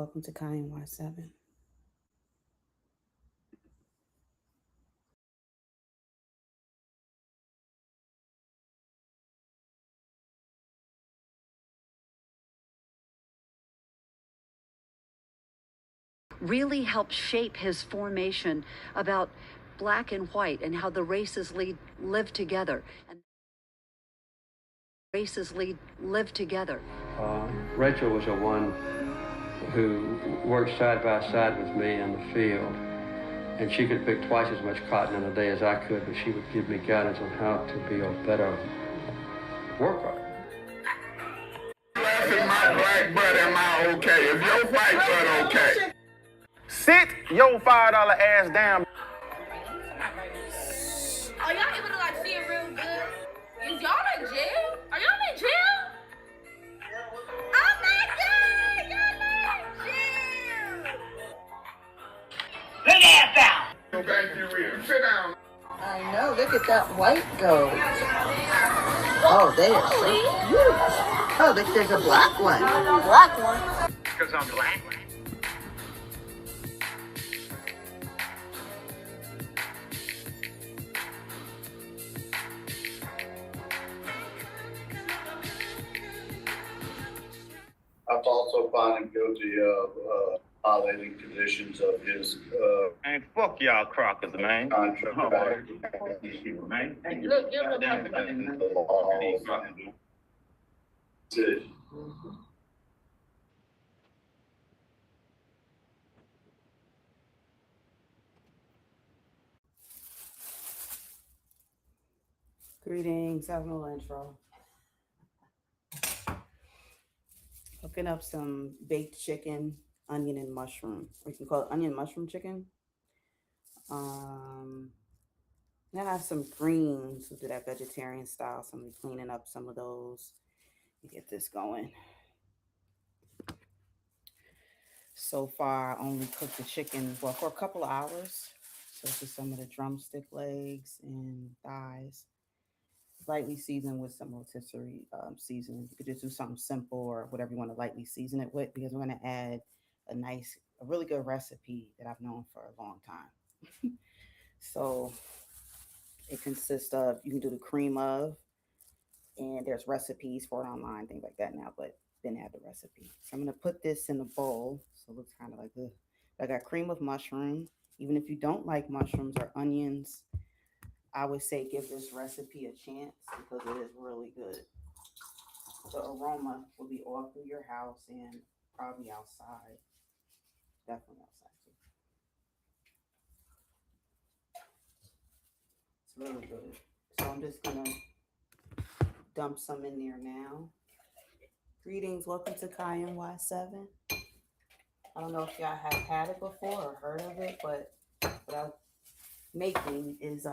Welcome to Kiy N.Y7. Really helped shape his formation about black and white and how the races live together. Rachel was the one who worked side by side with me in the field, and she could pick twice as much cotton in a day as I could, but she would give me guidance on how to be a better worker. Is my black butt, am I okay? Is your white butt okay? Sit your $5 ass down. Are y'all able to like see it real good? Is y'all in jail? Are y'all in jail? Oh my God! Y'all in jail! Lay ass down. Go back to your rear. Sit down. I know. Look at that white goat. Oh, they are so beautiful. Oh, there's a black one. Black one. Because I'm black. I've also found him guilty of violating conditions of his Man, fuck y'all crockers, man. contract. Look, give him a Greetings. I have a little intro. Cooking up some baked chicken, onion, and mushroom. Or you can call it onion mushroom chicken. Then I have some greens. We'll do that vegetarian style. So I'm gonna be cleaning up some of those to get this going. So far, I only cooked the chicken, well, for a couple of hours. So just some of the drumstick legs and thighs. Lightly seasoned with some rotisserie seasoning. You could just do something simple or whatever you want to lightly season it with, because we're going to add a really good recipe that I've known for a long time. So it consists of, you can do the cream of, and there's recipes for it online, things like that now, but then add the recipe. So I'm going to put this in a bowl. So it looks kind of like this. I got cream of mushroom. Even if you don't like mushrooms or onions, I would say give this recipe a chance because it is really good. The aroma will be all through your house and probably outside. Definitely outside too. It's really good. So I'm just gonna dump some in there now. Greetings, welcome to Kiy N.Y7. I don't know if y'all have had it before or heard of it, but what I'm making is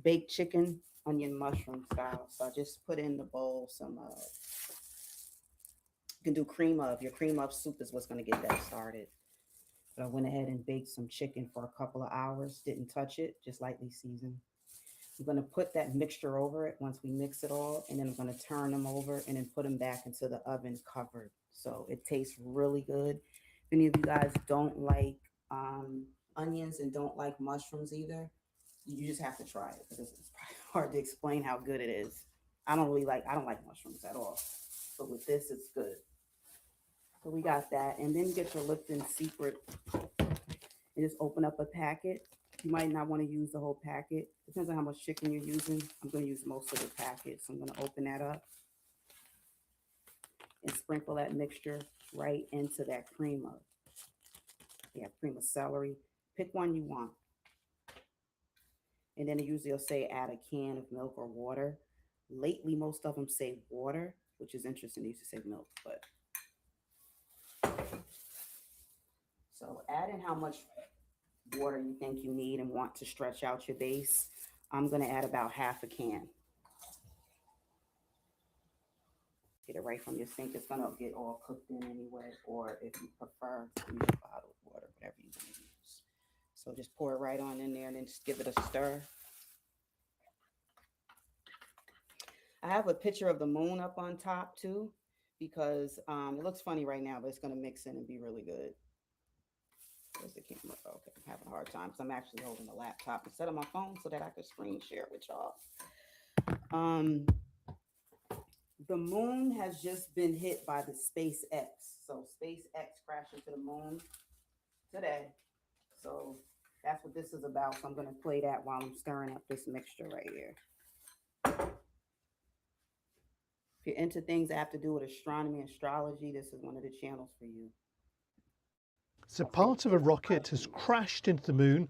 baked chicken, onion, mushroom style. So I just put in the bowl some, you can do cream of. Your cream of soup is what's going to get that started. But I went ahead and baked some chicken for a couple of hours. Didn't touch it, just lightly seasoned. I'm going to put that mixture over it once we mix it all. And then I'm going to turn them over and then put them back into the oven covered. So it tastes really good. If any of you guys don't like onions and don't like mushrooms either, you just have to try it because it's probably hard to explain how good it is. I don't like mushrooms at all. But with this, it's good. So we got that. And then you get your Lipton Secret and just open up a packet. You might not want to use the whole packet. Depends on how much chicken you're using. I'm going to use most of the packet. So I'm going to open that up and sprinkle that mixture right into that cream of. Yeah, cream of celery. Pick one you want. And then usually will say add a can of milk or water. Lately, most of them say water, which is interesting. They used to say milk, but. So add in how much water you think you need and want to stretch out your base. I'm going to add about half a can. Get it right from your sink. It's going to get all cooked in anyway, or if you prefer, use bottled water, whatever you want to use. So just pour it right on in there and then just give it a stir. I have a picture of the moon up on top too, because it looks funny right now, but it's going to mix in and be really good. Where's the camera? Okay, I'm having a hard time because I'm actually holding a laptop instead of my phone so that I could screen share with y'all. The moon has just been hit by the SpaceX. So SpaceX crashed into the moon today. So that's what this is about. So I'm going to play that while I'm stirring up this mixture right here. If you're into things that have to do with astronomy and astrology, this is one of the channels for you. So part of a rocket has crashed into the moon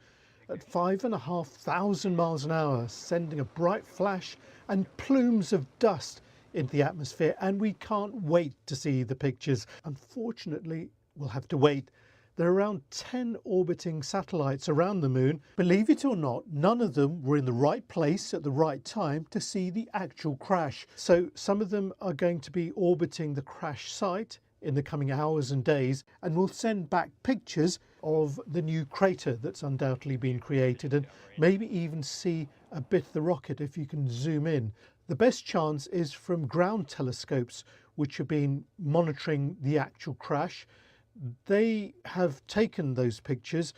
at 5,500 miles an hour, sending a bright flash and plumes of dust into the atmosphere, and we can't wait to see the pictures. Unfortunately, we'll have to wait. There are around 10 orbiting satellites around the moon. Believe it or not, none of them were in the right place at the right time to see the actual crash. So some of them are going to be orbiting the crash site in the coming hours and days, and we'll send back pictures of the new crater that's undoubtedly been created, and maybe even see a bit of the rocket if you can zoom in. The best chance is from ground telescopes, which have been monitoring the actual crash. They have taken those pictures,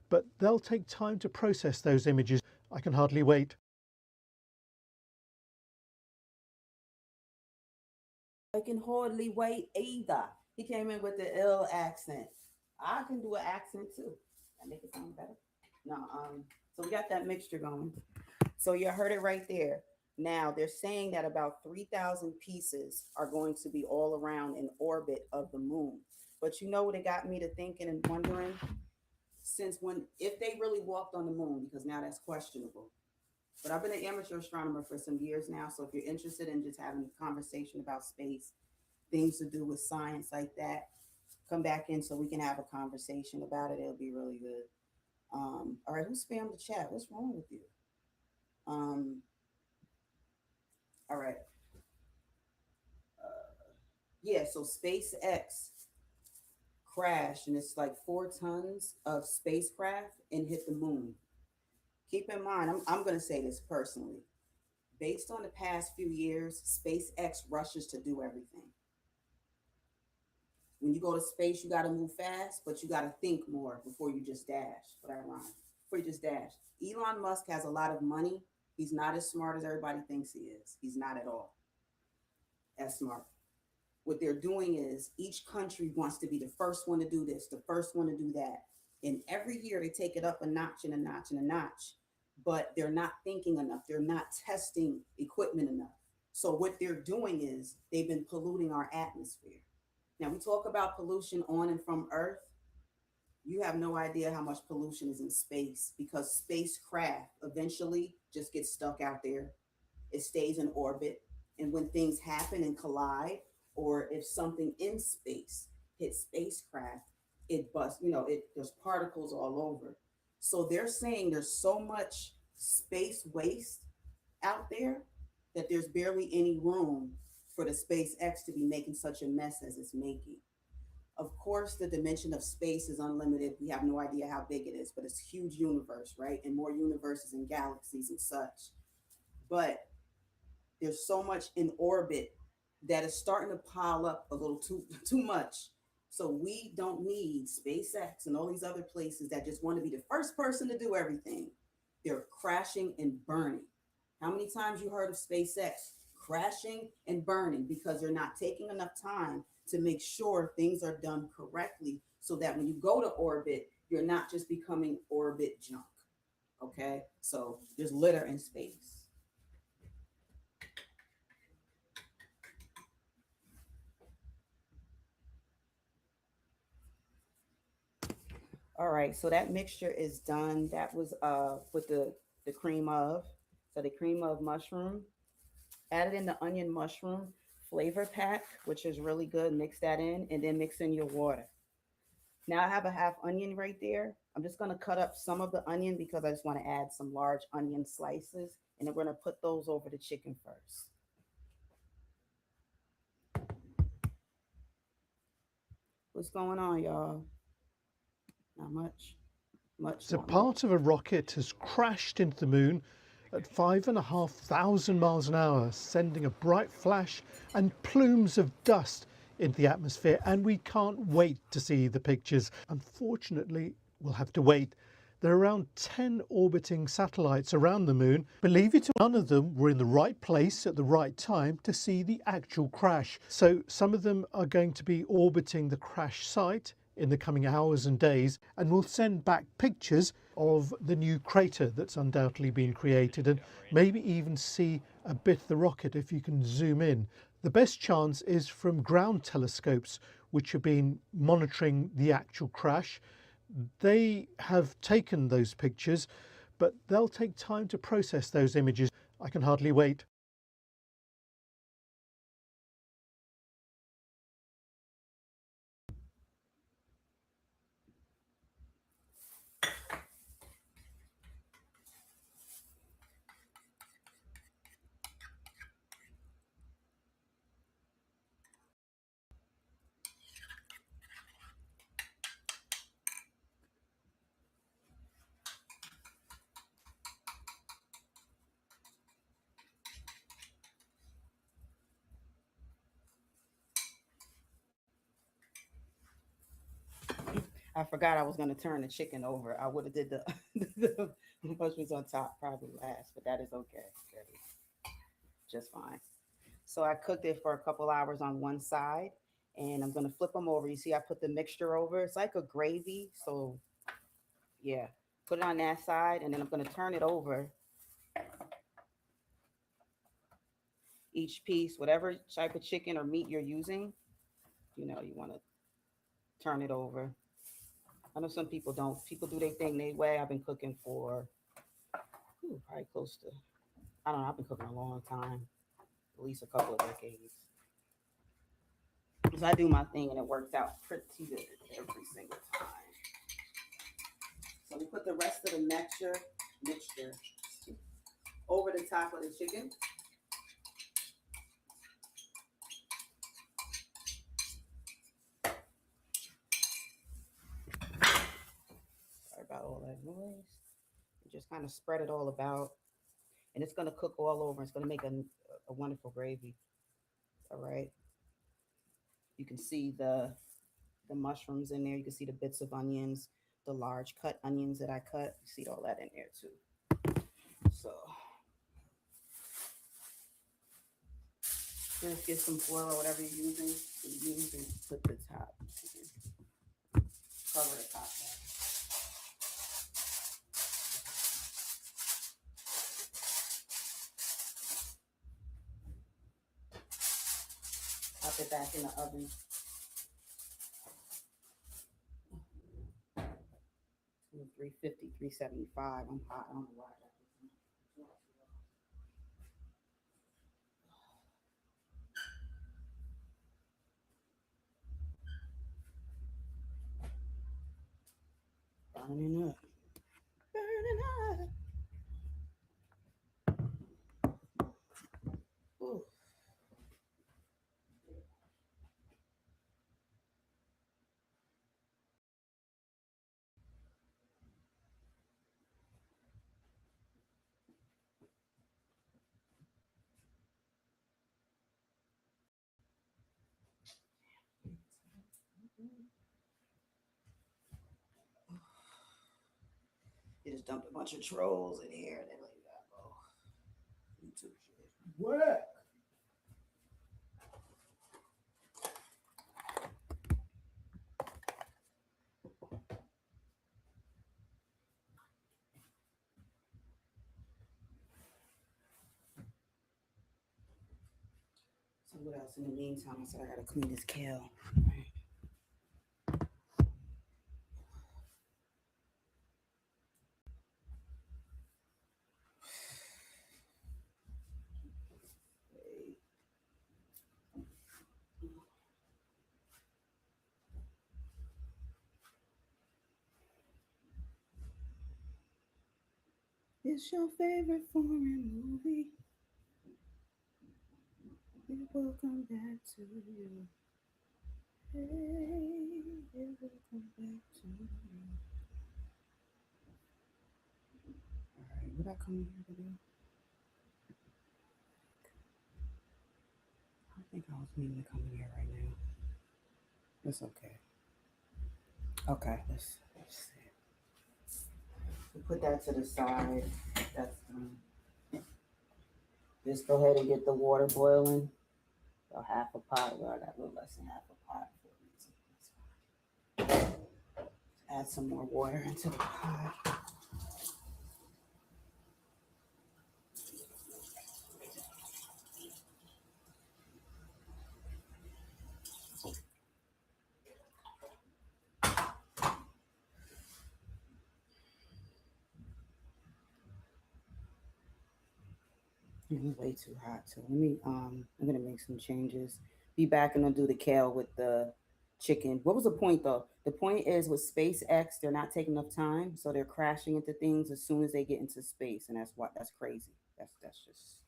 but they'll take time to process those images. I can hardly wait. I can hardly wait either. He came in with the ill accent. I can do an accent too. That make it sound better. No, so we got that mixture going. So you heard it right there. Now they're saying that about 3,000 pieces are going to be all around in orbit of the moon. But you know what it got me to thinking and wondering? If they really walked on the moon, because now that's questionable. But I've been an amateur astronomer for some years now. So if you're interested in just having a conversation about space, things to do with science like that, come back in so we can have a conversation about it. It'll be really good. All right, who spammed the chat? What's wrong with you? All right. Yeah, so SpaceX crashed, and it's like 4 tons of spacecraft and hit the moon. Keep in mind, I'm going to say this personally. Based on the past few years, SpaceX rushes to do everything. When you go to space, you got to move fast, but you got to think more before you just dash. But I rhyme. Before you just dash. Elon Musk has a lot of money. He's not as smart as everybody thinks he is. He's not at all as smart. What they're doing is each country wants to be the first one to do this, the first one to do that. And every year they take it up a notch and a notch and a notch, but they're not thinking enough. They're not testing equipment enough. So what they're doing is they've been polluting our atmosphere. Now we talk about pollution on and from Earth. You have no idea how much pollution is in space, because spacecraft eventually just get stuck out there. It stays in orbit. And when things happen and collide, or if something in space hits spacecraft, it busts, there's particles all over. So they're saying there's so much space waste out there that there's barely any room for the SpaceX to be making such a mess as it's making. Of course, the dimension of space is unlimited. We have no idea how big it is, but it's a huge universe, right? And more universes and galaxies and such. But there's so much in orbit that is starting to pile up a little too much. So we don't need SpaceX and all these other places that just want to be the first person to do everything. They're crashing and burning. How many times you heard of SpaceX crashing and burning? Because they're not taking enough time to make sure things are done correctly, so that when you go to orbit, you're not just becoming orbit junk. Okay, so there's litter in space. All right, so that mixture is done. That was with the cream of, so the cream of mushroom. Added in the onion mushroom flavor pack, which is really good. Mix that in, and then mix in your water. Now I have a half onion right there. I'm just going to cut up some of the onion because I just want to add some large onion slices, and then we're going to put those over the chicken first. What's going on, y'all? Not much. So part of a rocket has crashed into the moon at 5,500 miles an hour, sending a bright flash and plumes of dust into the atmosphere, and we can't wait to see the pictures. Unfortunately, we'll have to wait. There are around 10 orbiting satellites around the moon. Believe it or not, none of them were in the right place at the right time to see the actual crash. So some of them are going to be orbiting the crash site in the coming hours and days, and we'll send back pictures of the new crater that's undoubtedly been created, and maybe even see a bit of the rocket if you can zoom in. The best chance is from ground telescopes, which have been monitoring the actual crash. They have taken those pictures, but they'll take time to process those images. I can hardly wait. I forgot I was going to turn the chicken over. I would have did the the mushrooms on top probably last, but that is okay. That is just fine. So I cooked it for a couple hours on one side, and I'm going to flip them over. You see, I put the mixture over. It's like a gravy. So yeah, put it on that side, and then I'm going to turn it over. Each piece, whatever type of chicken or meat you're using, you want to turn it over. I know some people don't. People do their thing their way. I've been cooking for probably close to, I don't know, I've been cooking a long time, at least a couple of decades. So I do my thing and it works out pretty good every single time. So we put the rest of the mixture over the top of the chicken. Sorry about all that noise. And just kind of spread it all about. And it's going to cook all over. It's going to make a wonderful gravy. All right. You can see the mushrooms in there. You can see the bits of onions, the large cut onions that I cut. You see all that in there too. So just get some foil or whatever you're using. Use and put the top. Cover the top. Pop it back in the oven. 350, 375. I'm hot. I don't know why I got this. Burning up. Burning up. Ooh. They just dumped a bunch of trolls in here. They're like, oh, YouTube shit. What? So what else in the meantime? I said I gotta clean this kale. Right. It's your favorite foreign movie. It will come back to you. Hey, it will come back to you. Alright, what I come here to do? I think I was meaning to come in here right now. It's okay. Okay, let's see. We put that to the side. That's just go ahead and get the water boiling. About half a pot. Well, I got a little less than half a pot. Add some more water into the pot. Way too hot. So let me I'm gonna make some changes. Be back and I'll do the kale with the chicken. What was the point though? The point is with SpaceX, they're not taking enough time, so they're crashing into things as soon as they get into space, and that's crazy. That's just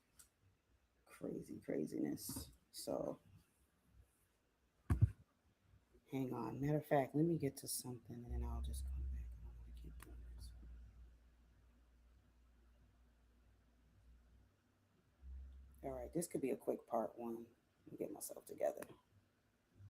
craziness. So hang on. Matter of fact, let me get to something and then I'll just come back. I don't want to keep doing this. All right, this could be a quick part one. Let me get myself together.